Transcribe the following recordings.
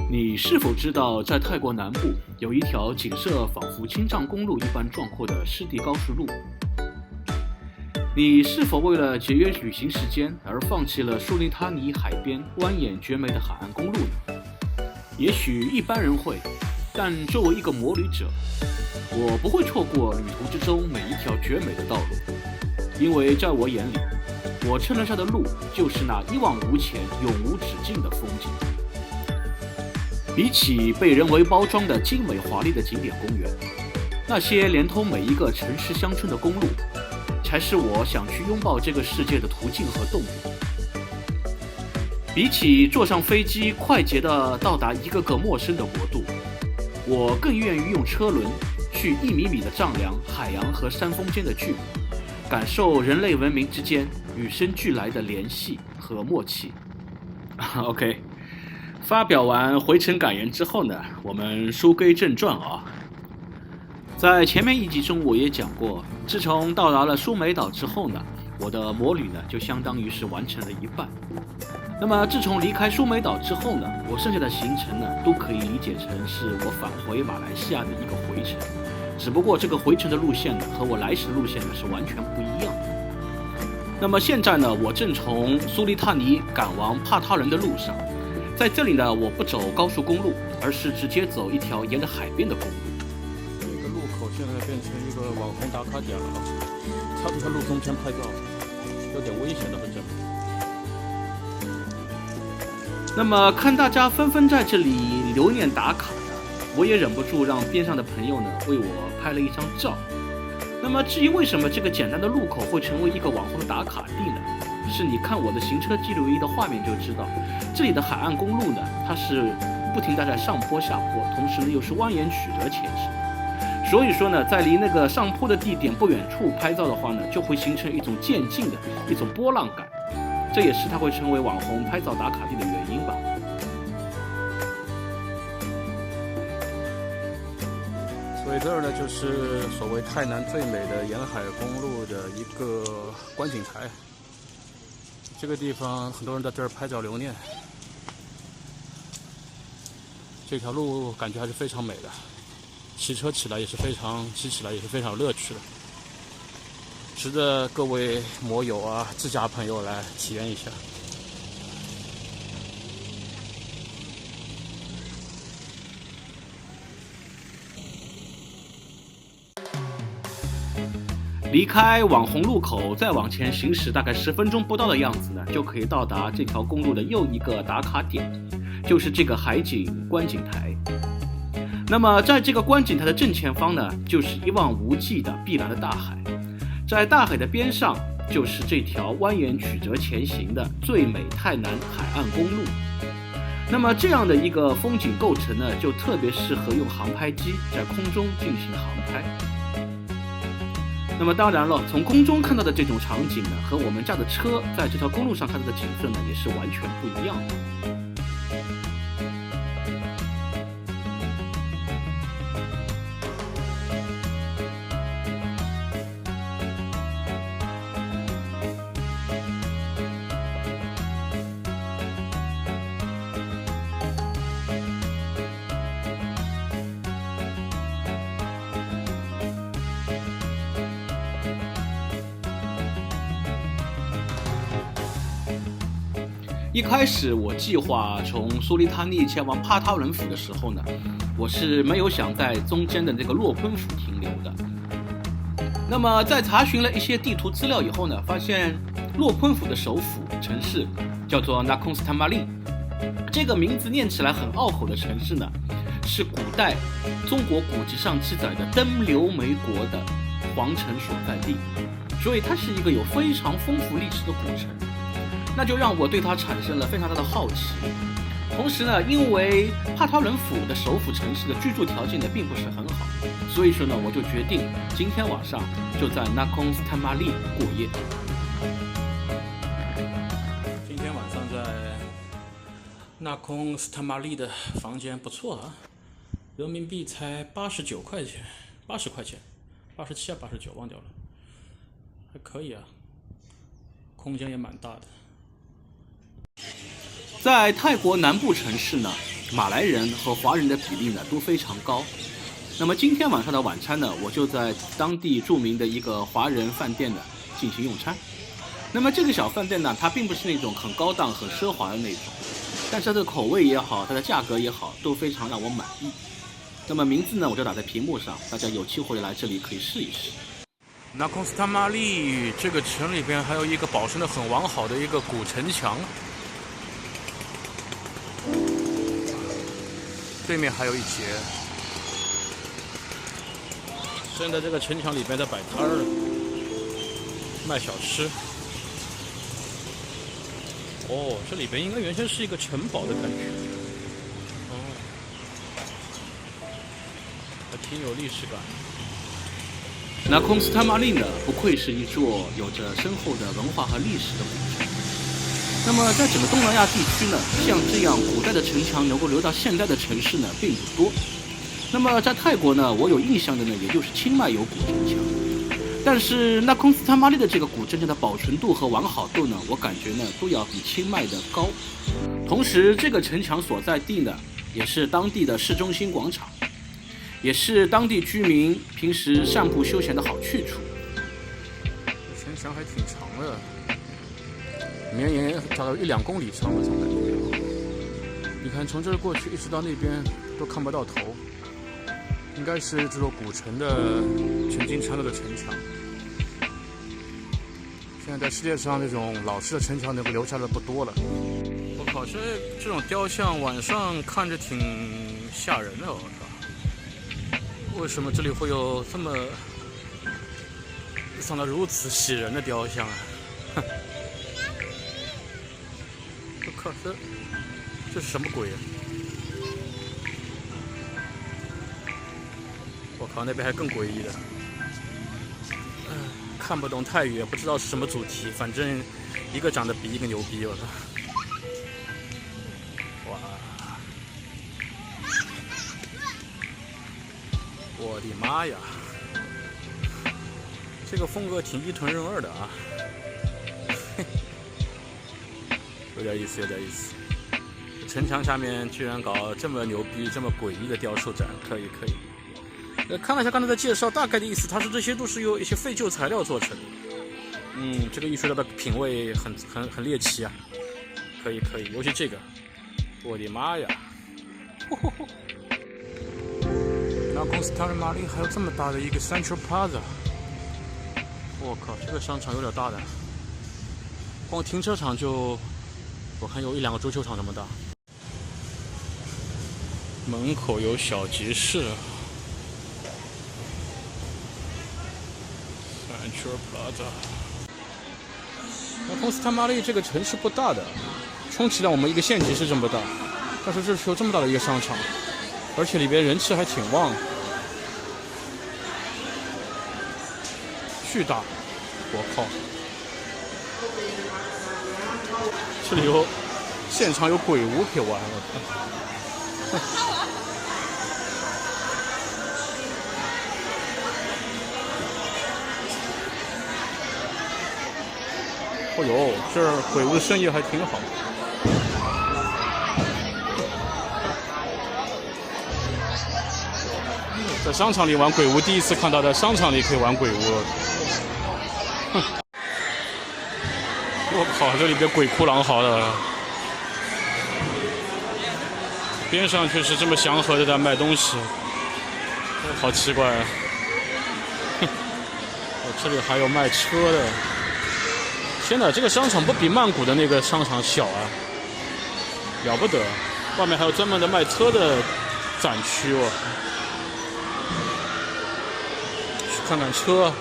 你是否知道，在泰国南部有一条景色仿佛青藏公路一般壮阔的湿地高速路？你是否为了节约旅行时间而放弃了苏利他尼海边蜿蜒绝美的海岸公路呢？也许一般人会，但作为一个摩旅者，我不会错过旅途之中每一条绝美的道路，因为在我眼里，我称得上的路就是那一望无前、永无止境的风景。比起被人为包装的精美华丽的景点公园，那些连通每一个城市乡村的公路，才是我想去拥抱这个世界的途径和动力。比起坐上飞机快捷地到达一个个陌生的国度，我更愿意用车轮去1米米的丈量海洋和山峰间的距离，感受人类文明之间与生俱来的联系和默契。OK， 发表完回程感言之后呢，我们书归正传啊。在前面一集中我也讲过，自从到达了苏梅岛之后呢，我的摩旅呢就相当于是完成了一半。那么自从离开苏梅岛之后呢，我剩下的行程呢都可以理解成是我返回马来西亚的一个回程，只不过这个回程的路线呢和我来时的路线呢是完全不一样的。那么现在呢，我正从苏利他尼赶往帕他人的路上，在这里呢，我不走高速公路，而是直接走一条沿着海边的公路。这个路口现在变成一个网红打卡点了，他们在路中间拍照，有点危险的很。那么看大家纷纷在这里留念打卡呢，我也忍不住让边上的朋友呢为我拍了一张照。那么至于为什么这个简单的路口会成为一个网红的打卡地呢？是你看我的行车记录仪的画面就知道，这里的海岸公路呢，它是不停地在上坡下坡，同时呢又是蜿蜒曲折前行。所以说呢，在离那个上坡的地点不远处拍照的话呢，就会形成一种渐进的一种波浪感，这也是它会成为网红拍照打卡地的原因吧。所以这儿呢，就是所谓泰南最美的沿海公路的一个观景台。这个地方很多人在这儿拍照留念。这条路感觉还是非常美的，骑起来也是非常有乐趣的，值得各位摩友啊、自驾朋友来体验一下。离开网红路口，再往前行驶大概10分钟不到的样子呢，就可以到达这条公路的又一个打卡点，就是这个海景观景台。那么在这个观景台的正前方呢，就是一望无际的碧蓝的大海，在大海的边上就是这条蜿蜒曲折前行的最美泰南海岸公路。那么这样的一个风景构成呢，就特别适合用航拍机在空中进行航拍。那么当然了，从空中看到的这种场景呢，和我们驾的车在这条公路上看到的景色呢，也是完全不一样的。一开始我计划从苏利他尼前往帕他人府的时候呢，我是没有想在中间的这个洛坤府停留的。那么在查询了一些地图资料以后呢，发现洛坤府的首府城市叫做纳空斯坦玛利，这个名字念起来很拗口的城市呢，是古代中国古籍上记载的登留梅国的皇城所在地，所以它是一个有非常丰富历史的古城。那就让我对它产生了非常大的好奇。同时呢，因为帕他人府的首府城市的居住条件呢并不是很好，所以说呢，我就决定今天晚上就在纳空斯坦玛利过夜。今天晚上在纳空斯坦玛利的房间不错啊，人民币才89块钱，80块钱，87啊89忘掉了，还可以啊，空间也蛮大的。在泰国南部城市呢，马来人和华人的比例呢都非常高。那么今天晚上的晚餐呢，我就在当地著名的一个华人饭店呢进行用餐。那么这个小饭店呢，它并不是那种很高档、很奢华的那种，但是它的口味也好，它的价格也好，都非常让我满意。那么名字呢，我就打在屏幕上，大家有机会来这里可以试一试。纳空斯塔玛丽这个城里边还有一个保存的很完好的一个古城墙，对面还有一节。现在这个城墙里边在摆摊儿，卖小吃。哦，这里边应该原先是一个城堡的感觉。哦，还挺有历史感。那空斯塔玛丽呢，不愧是一座有着深厚的文化和历史的古城。那么在整个东南亚地区呢，像这样古代的城墙能够留到现代的城市呢，并不多。那么在泰国呢，我有印象的呢，也就是清迈有古城墙。但是那空斯塔玛丽的这个古城墙的保存度和完好度呢，我感觉呢都要比清迈的高。同时，这个城墙所在地呢，也是当地的市中心广场。也是当地居民平时散步休闲的好去处。城墙还挺长的，绵延大概1-2公里长的这种感觉。你看，从这儿过去一直到那边都看不到头，应该是这座古城的曾经缠绕的城墙。现在在世界上那种老式的城墙能够留下的不多了。我靠，这种雕像晚上看着挺吓人的，我靠。为什么这里会有这么长得如此喜人的雕像啊？我靠，这是什么鬼啊？我靠，那边还更诡异的。看不懂泰语，也不知道是什么主题，反正一个长得比一个牛逼，我操！哇！我的妈呀，这个风格挺伊藤润二的啊，有点意思，有点意思。城墙下面居然搞这么牛逼、这么诡异的雕塑展，可以可以。看了一下刚才的介绍，大概的意思，它是这些都是由一些废旧材料做成的。这个艺术家的品味很猎奇啊，可以可以，尤其这个，我的妈呀！那公司塔玛丽还有这么大的一个 Central Plaza， 我靠，这个商场有点大的，光停车场就我看有1-2个足球场那么大。门口有小集市 ，Central Plaza。那公司塔玛丽这个城市不大的，充其量我们一个县级市这么大，但是这是有这么大的一个商场。而且里边人气还挺旺，巨大，我靠！这里有现场有鬼屋可以玩，我靠！哦呦，这儿鬼屋的生意还挺好。在商场里玩鬼屋，第一次看到在商场里可以玩鬼屋。我靠，这里边鬼哭狼嚎的，边上却是这么祥和的在卖东西，好奇怪啊！这里还有卖车的，天哪，这个商场不比曼谷的那个商场小啊，了不得！外面还有专门的卖车的展区哦。看看车，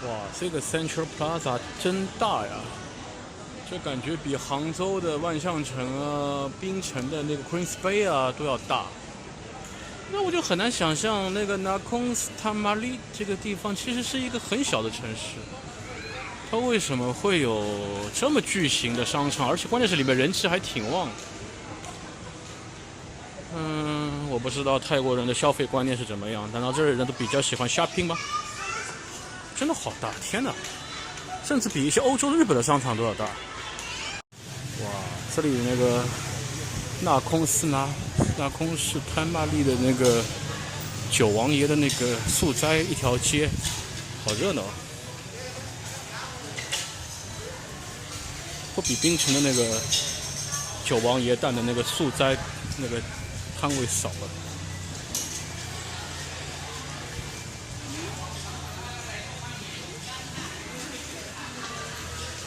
哇，这个 Central Plaza 真大呀！这感觉比杭州的万象城啊、槟城的那个 Queen's Bay 啊都要大。那我就很难想象，那个纳空斯塔玛丽这个地方其实是一个很小的城市，它为什么会有这么巨型的商场？而且关键是里面人气还挺旺。我不知道泰国人的消费观念是怎么样，难道这儿人都比较喜欢 shopping 吗？真的好大，天哪！甚至比一些欧洲、日本的商场都要大。哇，这里那个纳空是潘玛丽的那个九王爷的那个素斋一条街，好热闹。不比槟城的那个九王爷诞的那个素斋那个摊位少了。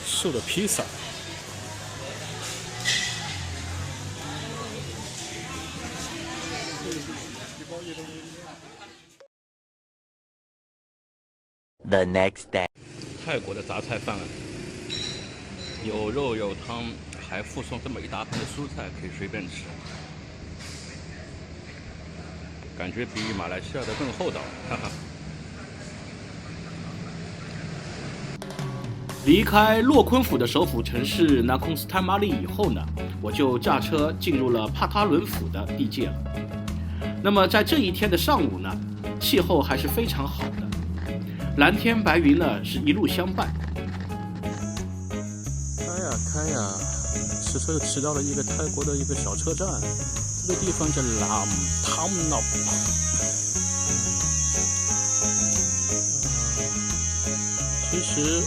素的披萨。The next day， 泰国的杂菜饭啊，有肉有汤，还附送这么一大盆的蔬菜，可以随便吃，感觉比马来西亚的更厚道，哈哈。离开洛坤府的首府城市纳空斯坦玛丽以后呢，我就驾车进入了帕塔伦府的地界了。那么在这一天的上午呢，气候还是非常好的，蓝天白云呢是一路相伴。开呀，骑车就骑到了一个泰国的一个小车站，这个地方叫拉姆汤纳。其实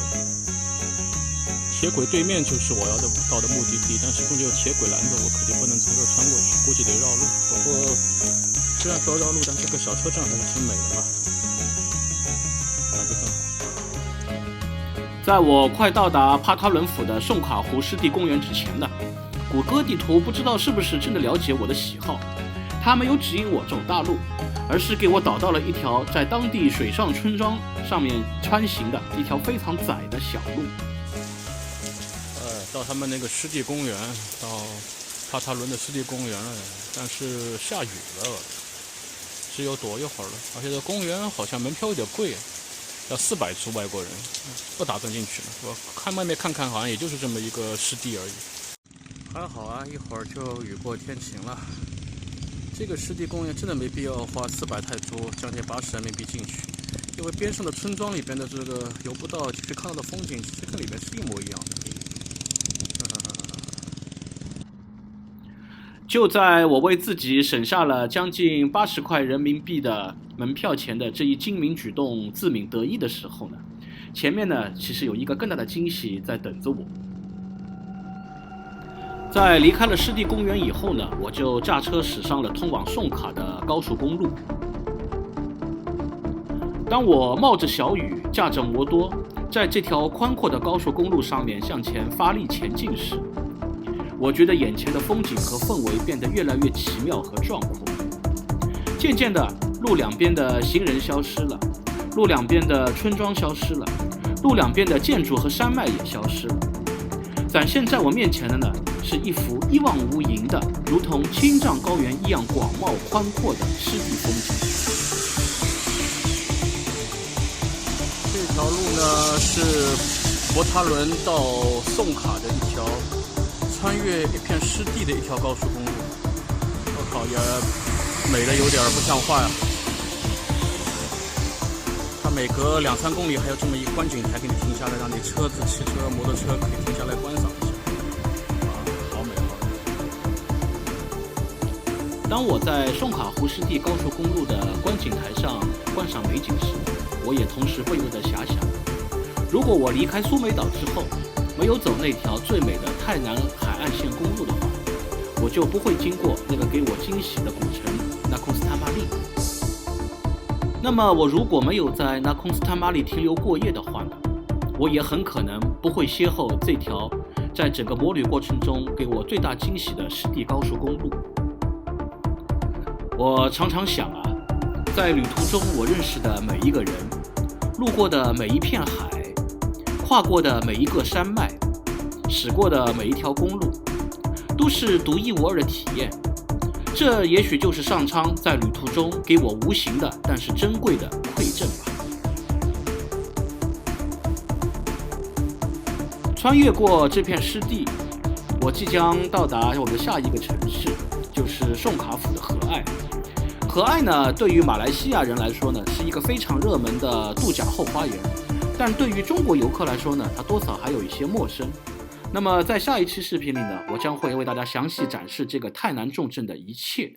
铁轨对面就是我要到的目的地，但是中间有铁轨拦着，我肯定不能从这儿穿过去，估计得绕路。不过虽然说绕路，但这个小车站还是挺美的嘛，感觉很好。在我快到达帕塔伦府的宋卡湖湿地公园之前呢，谷歌地图不知道是不是真的了解我的喜好，它没有指引我走大路，而是给我导到了一条在当地水上村庄上面穿行的一条非常窄的小路。到他们那个湿地公园，到帕塔伦的湿地公园了，但是下雨了，只有躲一会儿了。而且这公园好像门票有点贵，要400铢外国人，不打算进去了。我看外面看看，好像也就是这么一个湿地而已。还好啊，一会儿就雨过天晴了。这个湿地公园真的没必要花400泰铢，将近80人民币进去，因为边上的村庄里边的这个游步道去看到的风景，其实跟里面是一模一样的。就在我为自己省下了将近80块人民币的门票钱的这一精明举动自鸣得意的时候呢，前面呢其实有一个更大的惊喜在等着我。在离开了湿地公园以后呢，我就驾车驶上了通往宋卡的高速公路。当我冒着小雨，驾着摩托，在这条宽阔的高速公路上面向前发力前进时，我觉得眼前的风景和氛围变得越来越奇妙和壮阔。渐渐的，路两边的行人消失了，路两边的村庄消失了，路两边的建筑和山脉也消失了。展现在我面前的呢，是一幅一望无垠的，如同青藏高原一样广袤宽阔的湿地风景。这条路呢是博塔伦到宋卡的一条穿越一片湿地的一条高速公路，我靠，也美得有点不像话呀！它每隔2-3公里还有这么一个观景台给你停下来，让你车子、汽车、摩托车可以停下来观赏一下，好美好美！当我在宋卡湖湿地高速公路的观景台上观赏美景时，我也同时不由得遐想，如果我离开苏梅岛之后，没有走那条最美的泰南海岸线公路的话，我就不会经过那个给我惊喜的古城纳空斯坦玛丽。那么我如果没有在纳空斯坦玛丽停留过夜的话呢，我也很可能不会邂逅这条在整个摩旅过程中给我最大惊喜的湿地高速公路。我常常想啊，在旅途中我认识的每一个人，路过的每一片海，跨过的每一个山脉，驶过的每一条公路，都是独一无二的体验。这也许就是上苍在旅途中给我无形的但是珍贵的馈赠吧。穿越过这片湿地，我即将到达我们的下一个城市，就是宋卡府的和爱。和爱呢，对于马来西亚人来说呢，是一个非常热门的度假后花园，但对于中国游客来说呢，它多少还有一些陌生。那么在下一期视频里呢，我将会为大家详细展示这个泰南重镇的一切。